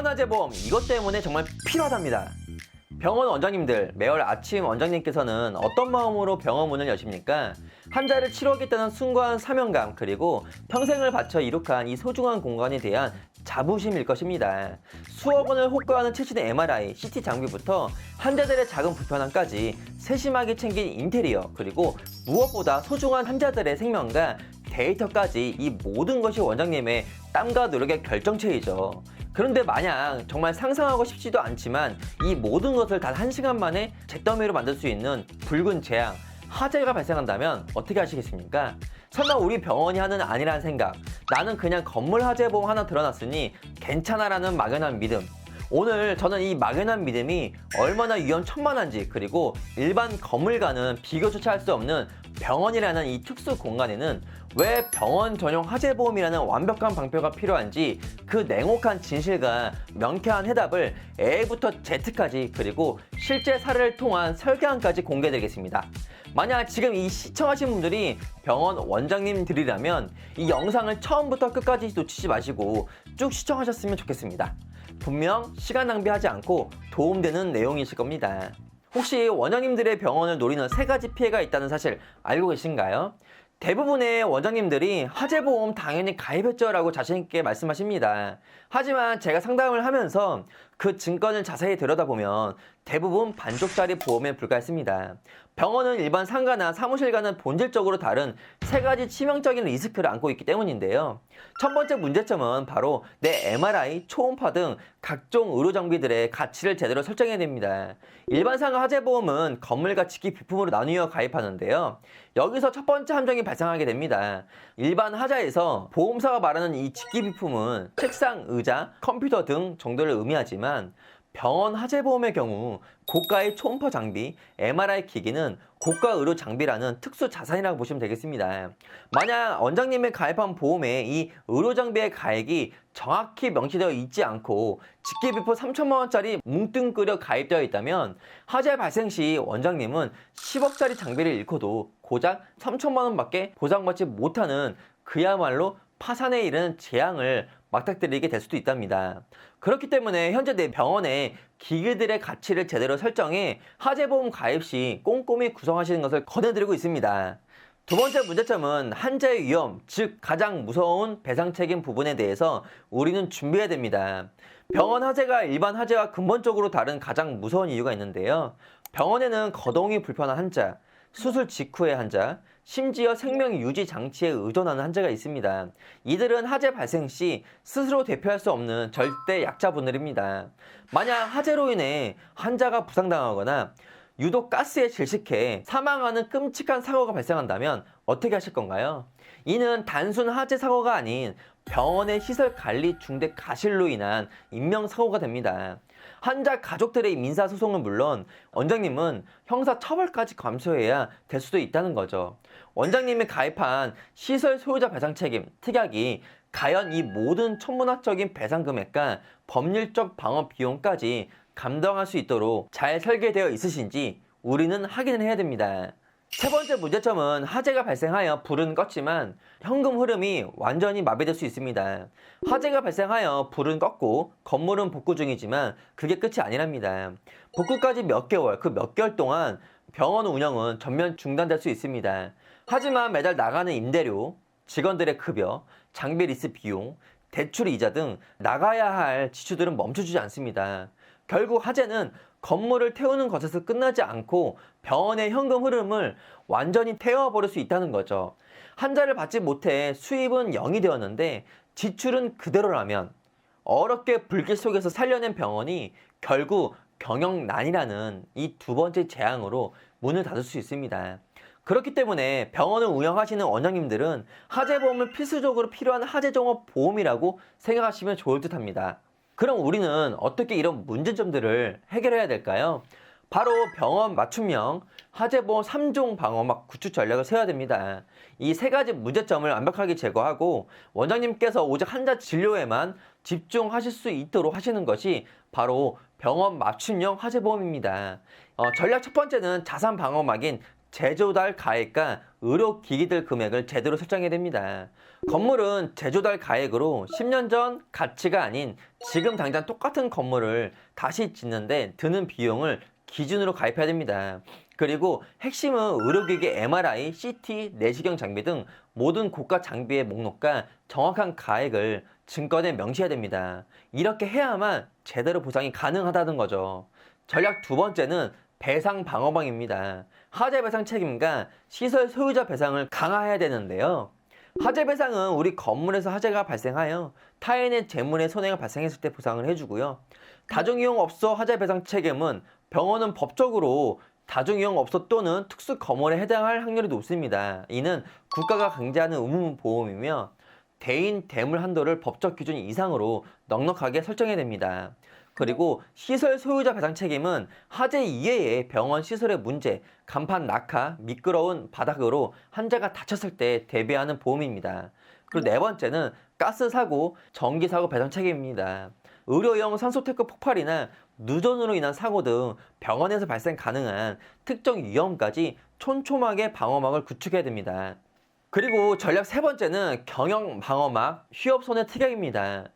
병원 화재보험 이것 때문에 정말 필요하답니다. 병원 원장님들, 매월 아침 원장님께서는 어떤 마음으로 병원 문을 여십니까? 환자를 치료하겠다는 숭고한 사명감, 그리고 평생을 바쳐 이룩한 이 소중한 공간에 대한 자부심일 것입니다. 수억 원을 호가하는 최신의 MRI, CT 장비부터 환자들의 작은 불편함까지 세심하게 챙긴 인테리어, 그리고 무엇보다 소중한 환자들의 생명과 데이터까지, 이 모든 것이 원장님의 땀과 노력의 결정체이죠. 그런데 만약 정말 상상하고 싶지도 않지만 이 모든 것을 단 1시간 만에 잿더미로 만들 수 있는 붉은 재앙, 화재가 발생한다면 어떻게 하시겠습니까? 설마 우리 병원이 하는 아니라는 생각, 나는 그냥 건물 화재보험 하나 들어놨으니 괜찮아라는 막연한 믿음. 오늘 저는 이 막연한 믿음이 얼마나 위험천만한지, 그리고 일반 건물과는 비교조차 할 수 없는 병원이라는 이 특수 공간에는 왜 병원 전용 화재보험이라는 완벽한 방표가 필요한지, 그 냉혹한 진실과 명쾌한 해답을 A부터 Z까지, 그리고 실제 사례를 통한 설계안까지 공개드리겠습니다. 만약 지금 이 시청하신 분들이 병원 원장님들이라면 이 영상을 처음부터 끝까지 놓치지 마시고 쭉 시청하셨으면 좋겠습니다. 분명 시간 낭비하지 않고 도움되는 내용이실 겁니다. 혹시 원장님들의 병원을 노리는 3가지 피해가 있다는 사실 알고 계신가요? 대부분의 원장님들이 화재보험 당연히 가입했죠 라고 자신있게 말씀하십니다. 하지만 제가 상담을 하면서 그 증권을 자세히 들여다보면 대부분 반쪽짜리 보험에 불과했습니다. 병원은 일반 상가나 사무실과는 본질적으로 다른 3가지 치명적인 리스크를 안고 있기 때문인데요. 첫 번째 문제점은 바로 내 MRI, 초음파 등 각종 의료장비들의 가치를 제대로 설정해야 됩니다. 일반 상가 화재보험은 건물과 직기 비품으로 나누어 가입하는데요. 여기서 첫 번째 함정이 발생하게 됩니다. 일반 하자에서 보험사가 말하는 이 직기 비품은 책상, 의자, 컴퓨터 등 정도를 의미하지만 병원 화재보험의 경우 고가의 초음파 장비, MRI 기기는 고가 의료 장비라는 특수 자산이라고 보시면 되겠습니다. 만약 원장님의 가입한 보험에 이 의료 장비의 가액이 정확히 명시되어 있지 않고 직계비품 3천만 원짜리 뭉뚱그려 가입되어 있다면 화재 발생 시 원장님은 10억짜리 장비를 잃고도 고작 3천만 원밖에 보상받지 못하는 그야말로 파산에 이르는 재앙을 맞닥뜨리게 될 수도 있답니다. 그렇기 때문에 현재 내 병원의 기기들의 가치를 제대로 설정해 화재보험 가입 시 꼼꼼히 구성하시는 것을 권해드리고 있습니다. 두 번째 문제점은 환자의 위험, 즉 가장 무서운 배상 책임 부분에 대해서 우리는 준비해야 됩니다. 병원 화재가 일반 화재와 근본적으로 다른 가장 무서운 이유가 있는데요. 병원에는 거동이 불편한 환자, 수술 직후의 환자, 심지어 생명 유지 장치에 의존하는 환자가 있습니다. 이들은 화재 발생 시 스스로 대표할 수 없는 절대 약자분들입니다. 만약 화재로 인해 환자가 부상당하거나 유독 가스에 질식해 사망하는 끔찍한 사고가 발생한다면 어떻게 하실 건가요? 이는 단순 화재 사고가 아닌 병원의 시설 관리 중대 가실로 인한 인명사고가 됩니다. 환자 가족들의 민사소송은 물론 원장님은 형사처벌까지 감수해야 될 수도 있다는 거죠. 원장님이 가입한 시설 소유자 배상 책임, 특약이 과연 이 모든 천문학적인 배상 금액과 법률적 방어 비용까지 감당할 수 있도록 잘 설계되어 있으신지 우리는 확인을 해야 됩니다. 세 번째 문제점은 화재가 발생하여 불은 껐지만 현금 흐름이 완전히 마비될 수 있습니다. 화재가 발생하여 불은 껐고 건물은 복구 중이지만 그게 끝이 아니랍니다. 복구까지 몇 개월, 그 몇 개월 동안 병원 운영은 전면 중단될 수 있습니다. 하지만 매달 나가는 임대료, 직원들의 급여, 장비 리스 비용, 대출 이자 등 나가야 할 지출들은 멈춰주지 않습니다. 결국 화재는 건물을 태우는 것에서 끝나지 않고 병원의 현금 흐름을 완전히 태워버릴 수 있다는 거죠. 환자를 받지 못해 수입은 0이 되었는데 지출은 그대로라면 어렵게 불길 속에서 살려낸 병원이 결국 경영난이라는 이 두 번째 재앙으로 문을 닫을 수 있습니다. 그렇기 때문에 병원을 운영하시는 원장님들은 화재보험을 필수적으로 필요한 화재종합 보험이라고 생각하시면 좋을 듯 합니다. 그럼 우리는 어떻게 이런 문제점들을 해결해야 될까요? 바로 병원 맞춤형 화재보험 3종 방어막 구축 전략을 세워야 됩니다. 이 3가지 문제점을 완벽하게 제거하고 원장님께서 오직 환자 진료에만 집중하실 수 있도록 하시는 것이 바로 병원 맞춤형 화재보험입니다. 전략 첫 번째는 자산 방어막인 제조달 가액과 의료기기들 금액을 제대로 설정해야 됩니다. 건물은 제조달 가액으로 10년 전 가치가 아닌 지금 당장 똑같은 건물을 다시 짓는데 드는 비용을 기준으로 가입해야 됩니다. 그리고 핵심은 의료기기 MRI, CT, 내시경 장비 등 모든 고가 장비의 목록과 정확한 가액을 증권에 명시해야 됩니다. 이렇게 해야만 제대로 보상이 가능하다는 거죠. 전략 두 번째는 배상 방어망입니다. 화재 배상 책임과 시설 소유자 배상을 강화해야 되는데요. 화재 배상은 우리 건물에서 화재가 발생하여 타인의 재물에 손해가 발생했을 때 보상을 해주고요. 다중이용업소 화재 배상 책임은 병원은 법적으로 다중이용업소 또는 특수검언에 해당할 확률이 높습니다. 이는 국가가 강제하는 의무보험이며 대인 대물 한도를 법적 기준 이상으로 넉넉하게 설정해야 됩니다. 그리고 시설 소유자 배상 책임은 화재 이외에 병원 시설의 문제, 간판 낙하, 미끄러운 바닥으로 환자가 다쳤을 때 대비하는 보험입니다. 그리고 네 번째는 가스 사고, 전기 사고 배상 책임입니다. 의료용 산소탱크 폭발이나 누전으로 인한 사고 등 병원에서 발생 가능한 특정 위험까지 촘촘하게 방어막을 구축해야 됩니다. 그리고 전략 세 번째는 경영 방어막, 휴업 손해 특약입니다.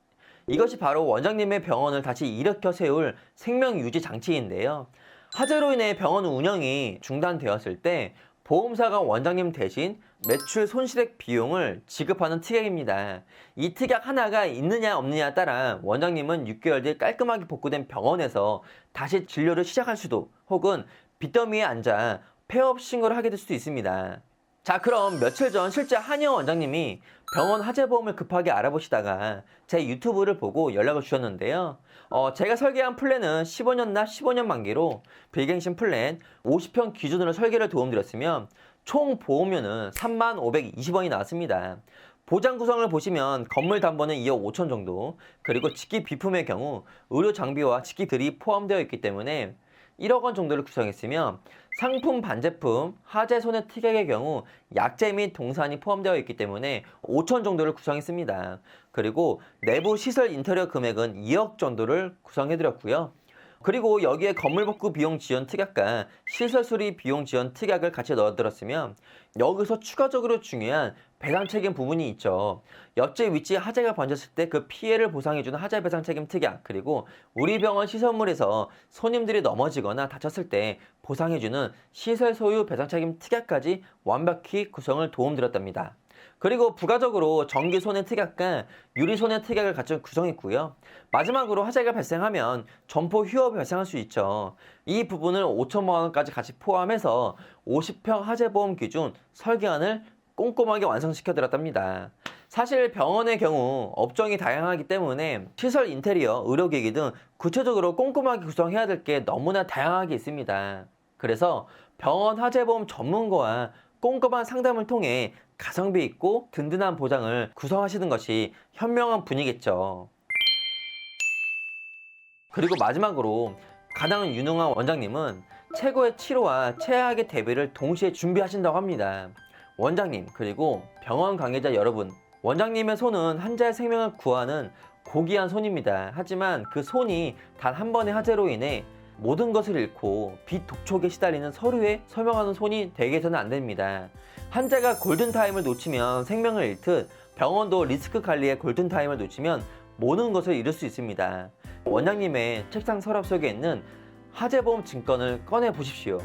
이것이 바로 원장님의 병원을 다시 일으켜 세울 생명 유지 장치인데요. 화재로 인해 병원 운영이 중단되었을 때 보험사가 원장님 대신 매출 손실액 비용을 지급하는 특약입니다. 이 특약 하나가 있느냐 없느냐에 따라 원장님은 6개월 뒤에 깔끔하게 복구된 병원에서 다시 진료를 시작할 수도 혹은 빚더미에 앉아 폐업 신고를 하게 될 수도 있습니다. 자, 그럼 며칠 전 실제 한의원 원장님이 병원 화재보험을 급하게 알아보시다가 제 유튜브를 보고 연락을 주셨는데요. 제가 설계한 플랜은 15년 납 15년 만기로 빌갱신 플랜 50평 기준으로 설계를 도움드렸으면 총 보험료는 35,20원이 나왔습니다. 보장 구성을 보시면 건물 담보는 2억 5천 정도, 그리고 직기 비품의 경우 의료 장비와 직기들이 포함되어 있기 때문에 1억 원 정도를 구성했으며 상품 반제품, 화재 손해 특약의 경우 약재 및 동산이 포함되어 있기 때문에 5천 정도를 구성했습니다. 그리고 내부 시설 인테리어 금액은 2억 정도를 구성해드렸고요. 그리고 여기에 건물 복구 비용 지원 특약과 시설 수리 비용 지원 특약을 같이 넣어들었으면 여기서 추가적으로 중요한 배상 책임 부분이 있죠. 옆집 윗집 화재가 번졌을 때 그 피해를 보상해주는 화재 배상 책임 특약, 그리고 우리 병원 시설물에서 손님들이 넘어지거나 다쳤을 때 보상해주는 시설 소유 배상 책임 특약까지 완벽히 구성을 도움드렸답니다. 그리고 부가적으로 전기 손해 특약과 유리 손해 특약을 같이 구성했고요. 마지막으로 화재가 발생하면 점포 휴업이 발생할 수 있죠. 이 부분을 5천만 원까지 같이 포함해서 50평 화재보험 기준 설계안을 꼼꼼하게 완성시켜 드렸답니다. 사실 병원의 경우 업종이 다양하기 때문에 시설 인테리어, 의료기기 등 구체적으로 꼼꼼하게 구성해야 될 게 너무나 다양하게 있습니다. 그래서 병원 화재보험 전문가와 꼼꼼한 상담을 통해 가성비 있고 든든한 보장을 구성하시는 것이 현명한 분이겠죠. 그리고 마지막으로 가장 유능한 원장님은 최고의 치료와 최악의 대비를 동시에 준비하신다고 합니다. 원장님, 그리고 병원 관계자 여러분, 원장님의 손은 환자의 생명을 구하는 고귀한 손입니다. 하지만 그 손이 단 한 번의 화재로 인해 모든 것을 잃고 빛 독촉에 시달리는 서류에 서명하는 손이 되게 해서는 안 됩니다. 환자가 골든타임을 놓치면 생명을 잃듯 병원도 리스크 관리의 골든타임을 놓치면 모든 것을 잃을 수 있습니다. 원장님의 책상 서랍 속에 있는 화재보험 증권을 꺼내 보십시오.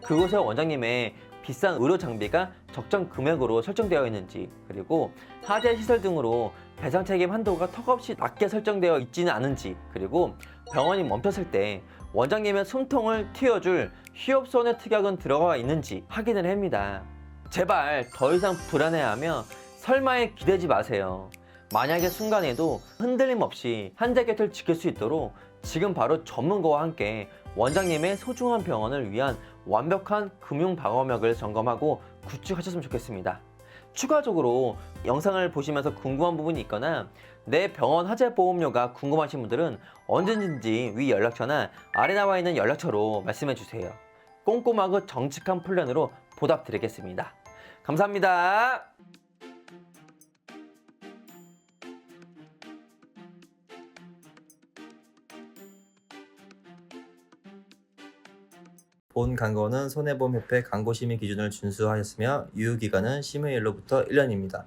그곳에 원장님의 비싼 의료 장비가 적정 금액으로 설정되어 있는지, 그리고 화재 시설 등으로 배상 책임 한도가 턱없이 낮게 설정되어 있지는 않은지, 그리고 병원이 멈췄을 때 원장님의 숨통을 틔워줄 휴업손해 특약은 들어가 있는지 확인을 합니다. 제발 더 이상 불안해하며 설마에 기대지 마세요. 만약의 순간에도 흔들림 없이 환자 곁을 지킬 수 있도록 지금 바로 전문가와 함께 원장님의 소중한 병원을 위한 완벽한 금융 방어막을 점검하고 구축하셨으면 좋겠습니다. 추가적으로 영상을 보시면서 궁금한 부분이 있거나 내 병원 화재 보험료가 궁금하신 분들은 언제든지 위 연락처나 아래 나와 있는 연락처로 말씀해 주세요. 꼼꼼하고 정직한 플랜으로 보답드리겠습니다. 감사합니다. 본 광고는 손해보험협회 광고심의 기준을 준수하였으며 유효기간은 심의일로부터 1년입니다.